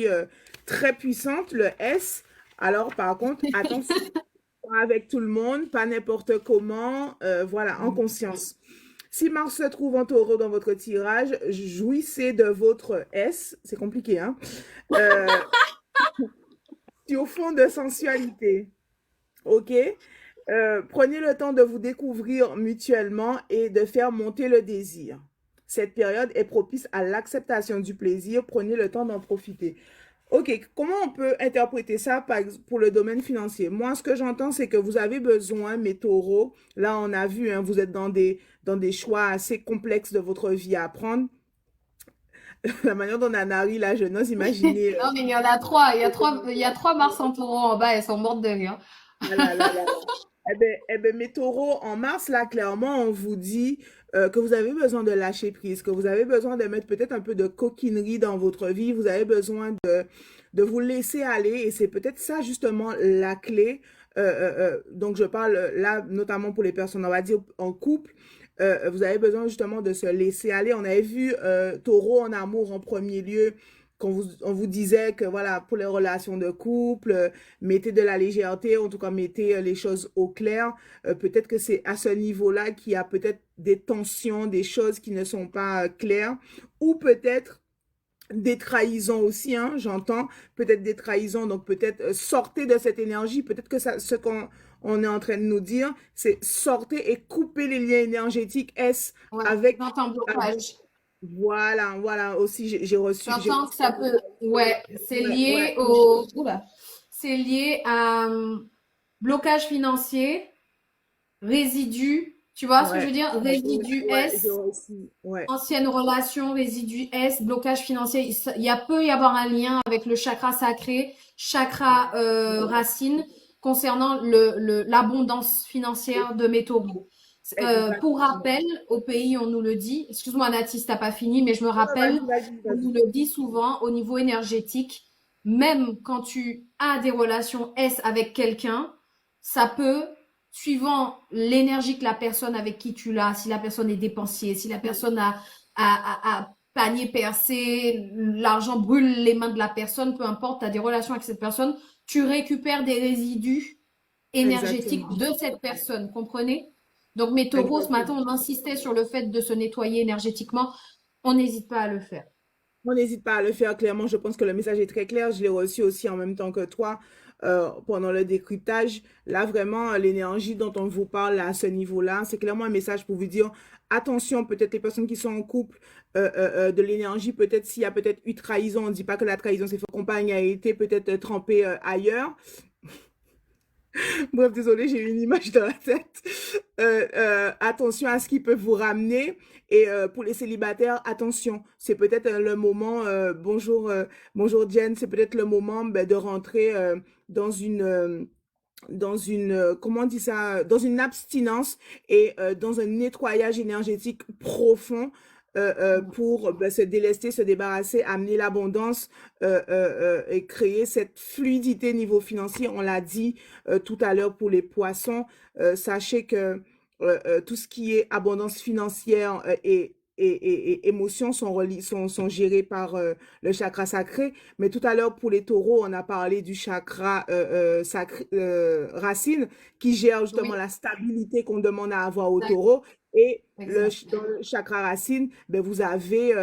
énergie très puissante, le S. Alors, par contre, attention, pas avec tout le monde, pas n'importe comment, voilà, en conscience. Si Mars se trouve en taureau dans votre tirage, jouissez de votre S, c'est compliqué, hein, euh, sur fond de sensualité, ok? Prenez le temps de vous découvrir mutuellement et de faire monter le désir. Cette période est propice à l'acceptation du plaisir. Prenez le temps d'en profiter. Ok, comment on peut interpréter ça pour le domaine financier? Moi, ce que j'entends, c'est que vous avez besoin, mes taureaux, là on a vu, hein, vous êtes dans des choix assez complexes de votre vie à prendre. La manière dont Nanari, là, je n'ose imaginer. Non, mais il y en a trois. Il y a trois Mars en taureau en bas, elles sont mortes de rire. Ah là là là. Eh ben, mes taureaux, en mars, là, clairement, on vous dit que vous avez besoin de lâcher prise, que vous avez besoin de mettre peut-être un peu de coquinerie dans votre vie, vous avez besoin de vous laisser aller, et c'est peut-être ça, justement, la clé. Donc, je parle là, notamment pour les personnes, on va dire, en couple. Vous avez besoin, justement, de se laisser aller. On avait vu taureau en amour en premier lieu, on vous disait que, voilà, pour les relations de couple, mettez de la légèreté, en tout cas mettez les choses au clair. Peut-être que c'est à ce niveau-là qu'il y a peut-être des tensions, des choses qui ne sont pas claires, ou peut-être des trahisons aussi, hein, j'entends, peut-être des trahisons, donc peut-être sortez de cette énergie, peut-être que ça, ce qu'on on est en train de nous dire, c'est sortez et coupez les liens énergétiques S Ouais, avec, j'entends avec blocage. voilà, voilà, aussi j'ai J'entends que reçu, ça peut. Ouais, c'est ouais, ouais, lié au. Oula. C'est lié à blocage financier, résidu. Tu vois ce que je veux ouais, dire? Résidu ouais, j'ai S, reçu, ouais. ancienne relation, résidu S, blocage financier. Peut y avoir un lien avec le chakra sacré, chakra racine, concernant l'abondance financière de mes taureaux. Pour Exactement. rappel, au pays, on nous le dit, excuse-moi Nathis, t'as pas fini, mais je me Non, rappelle, vas-y, vas-y, on nous vas-y. le dit souvent au niveau énergétique, même quand tu as des relations S avec quelqu'un, ça peut, suivant l'énergie que la personne avec qui tu l'as, si la personne est dépensier, si la personne a panier percé, l'argent brûle les mains de la personne, peu importe, tu as des relations avec cette personne, tu récupères des résidus énergétiques Exactement. de cette personne, comprenez? Donc mes taureaux, ce matin, Exactement. on insistait sur le fait de se nettoyer énergétiquement. On n'hésite pas à le faire. On n'hésite pas à le faire clairement. Je pense que le message est très clair. Je l'ai reçu aussi en même temps que toi pendant le décryptage. Là, vraiment, l'énergie dont on vous parle à ce niveau-là, c'est clairement un message pour vous dire, attention, peut-être les personnes qui sont en couple, de l'énergie, peut-être s'il y a peut-être eu trahison. On ne dit pas que la trahison, c'est votre compagne a été peut-être trempée ailleurs. Bref, désolé, j'ai eu une image dans la tête. Attention à ce qui peut vous ramener. Et pour les célibataires, attention, c'est peut-être le moment, bonjour Jen, c'est peut-être le moment ben, de rentrer dans comment on dit ça, dans une abstinence et dans un nettoyage énergétique profond pour ben, se délester, se débarrasser, amener l'abondance et créer cette fluidité niveau financier. On l'a dit tout à l'heure pour les poissons. Sachez que tout ce qui est abondance financière et émotions sont gérés par le chakra sacré. Mais tout à l'heure, pour les taureaux, on a parlé du chakra sacré, racine qui gère justement Oui, la stabilité qu'on demande à avoir au exact, taureau. Et exact. dans le chakra racine, ben, vous avez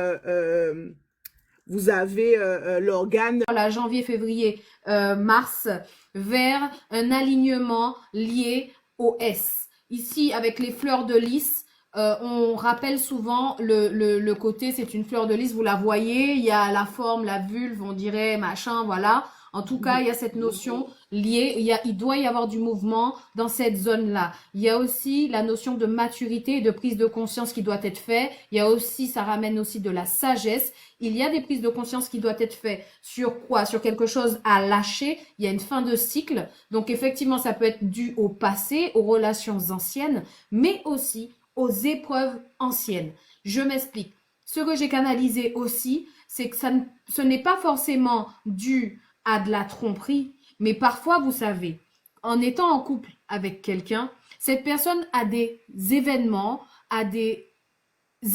l'organe. Voilà, janvier, février, mars, vers un alignement lié au S. Ici, avec les fleurs de lys, on rappelle souvent le côté, c'est une fleur de lys, vous la voyez, il y a la forme, la vulve, on dirait machin, voilà. En tout cas, il y a cette notion liée, il doit y avoir du mouvement dans cette zone-là. Il y a aussi la notion de maturité et de prise de conscience qui doit être faite. Il y a aussi, ça ramène aussi de la sagesse. Il y a des prises de conscience qui doivent être faites sur quoi? Sur quelque chose à lâcher. Il y a une fin de cycle. Donc effectivement, ça peut être dû au passé, aux relations anciennes, mais aussi aux épreuves anciennes. Je m'explique. Ce que j'ai canalisé aussi, c'est que ce n'est pas forcément dû à de la tromperie, mais parfois, vous savez, en étant en couple avec quelqu'un, cette personne a des événements, a des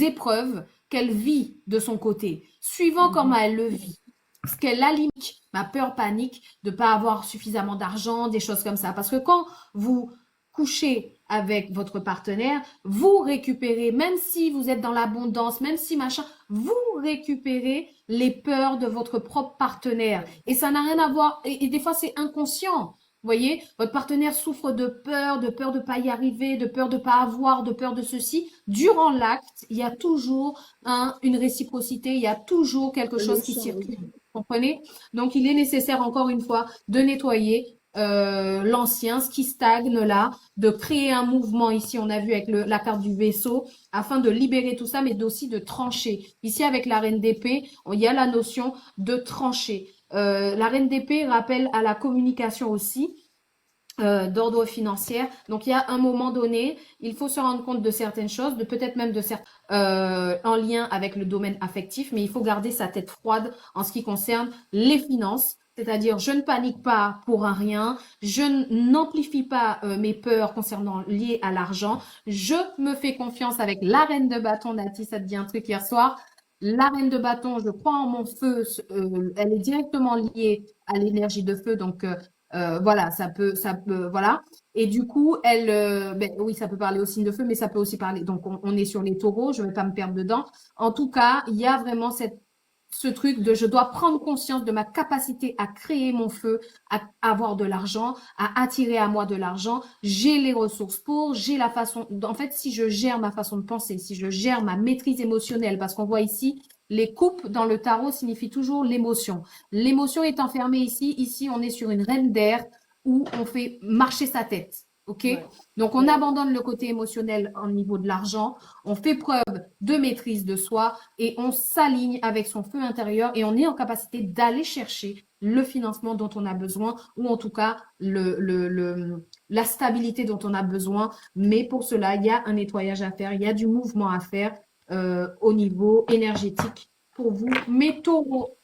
épreuves qu'elle vit de son côté, suivant comment elle le vit. ce qu'est la limite, ma peur panique de pas avoir suffisamment d'argent, des choses comme ça. Parce que quand vous couchez avec votre partenaire, vous récupérez, même si vous êtes dans l'abondance, même si machin, vous récupérez les peurs de votre propre partenaire. Et ça n'a rien à voir, et des fois c'est inconscient. Vous voyez, votre partenaire souffre de peur de pas y arriver, de peur de pas avoir, de peur de ceci. Durant l'acte, il y a toujours une réciprocité, il y a toujours quelque chose qui L'échange. circule. Vous comprenez? Donc, il est nécessaire, encore une fois, de nettoyer l'ancien, ce qui stagne là, de créer un mouvement ici, on a vu avec la carte du vaisseau, afin de libérer tout ça, mais aussi de trancher. Ici, avec la reine d'épée, il y a la notion de trancher. La reine d'épée rappelle à la communication aussi, d'ordre financière. Donc, il y a un moment donné, il faut se rendre compte de certaines choses, de peut-être même de certaines en lien avec le domaine affectif, mais il faut garder sa tête froide en ce qui concerne les finances. C'est-à-dire, je ne panique pas pour un rien, je n'amplifie pas mes peurs concernant liées à l'argent, je me fais confiance avec la reine de bâton. Nati, ça te dit un truc hier soir. La reine de bâton, je crois en mon feu, elle est directement liée à l'énergie de feu, donc voilà, ça peut, voilà. Et du coup, elle, ben oui, ça peut parler au signe de feu, mais ça peut aussi parler. Donc, on est sur les taureaux, je vais pas me perdre dedans. En tout cas, il y a vraiment ce truc de je dois prendre conscience de ma capacité à créer mon feu, à avoir de l'argent, à attirer à moi de l'argent. J'ai les ressources pour, j'ai la façon. En fait, si je gère ma façon de penser, si je gère ma maîtrise émotionnelle, parce qu'on voit ici, les coupes dans le tarot signifient toujours l'émotion. L'émotion est enfermée ici. Ici, on est sur une reine d'air où on fait marcher sa tête. OK? Ouais. Donc, on abandonne le côté émotionnel au niveau de l'argent. On fait preuve de maîtrise de soi et on s'aligne avec son feu intérieur et on est en capacité d'aller chercher le financement dont on a besoin ou en tout cas la stabilité dont on a besoin. Mais pour cela, il y a un nettoyage à faire, il y a du mouvement à faire au niveau énergétique pour vous, mes taureaux.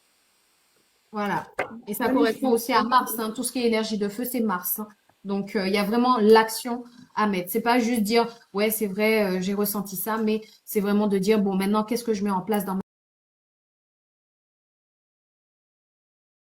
Voilà. Et ça correspond Magnifique. aussi à Mars, hein. Tout ce qui est énergie de feu, c'est Mars, hein. Donc, il y a vraiment l'action à mettre. C'est pas juste dire, ouais, c'est vrai, j'ai ressenti ça, mais c'est vraiment de dire, bon, maintenant, qu'est-ce que je mets en place dans